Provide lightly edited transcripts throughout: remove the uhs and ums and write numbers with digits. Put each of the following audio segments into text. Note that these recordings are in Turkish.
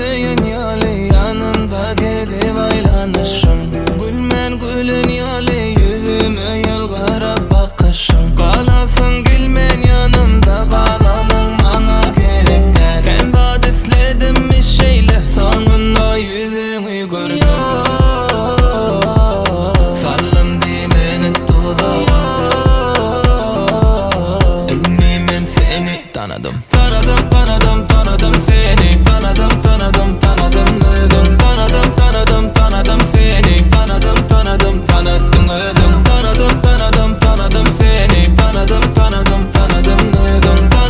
Hüseyin yali yanımda gidip aylanışım. Gülmen gülün yali yüzüme yalvarıp bakışım. Kalasın gülmen yanımda kalalım bana gerek der. Hem badisledim bir şeyle sonunda yüzünü gördüm. Sallım di beni tuzağa. Ünlümen seni tanıdım. Tanıdım seni. Tanıdım öldüm. Tanıdım seni. Tanıttım öldüm. Tanıdım seni. Tanıdım öldüm.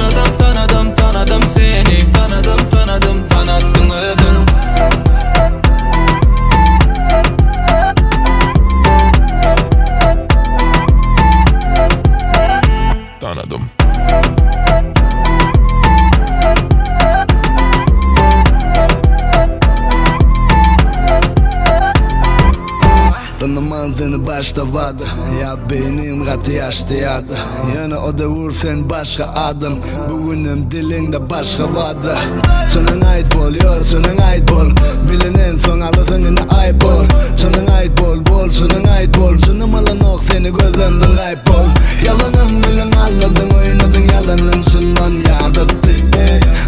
Tanıdım seni. Tanıttım öldüm. Tanıdım. Tanıman seni başta vardı. Ya benim katı yaştayadı. Yana o da vur sen başka adım. Bugünüm dilinde başka vardı. Canın ait bol, yo canın ait bol. Bilinen son alasın yine ayıp bol. Canın ait bol, canın ait bol. Canım alan ok seni gözlemden kaybol. Yalanım bilen anladın, oynadın yalanın şundan yad etti.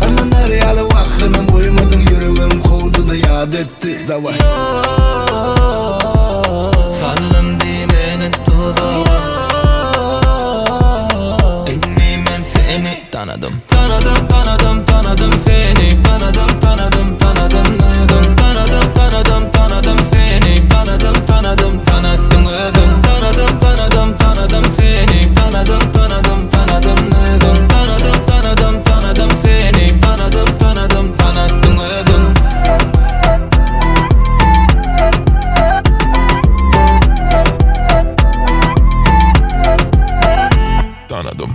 Anan her yalı vakının uyumadın, yüreğim kovdu da yad etti. Davay. Sallım di beni tuzağa. Ünlümen seni tanıdım. Tanıdım seni. Tanıdım öldüm. Tanıdım seni. Tanıttım öldüm. Tanıdım seni. Tanıdım öldüm. Tanıdım seni. Tanıttım öldüm. Tanıdım.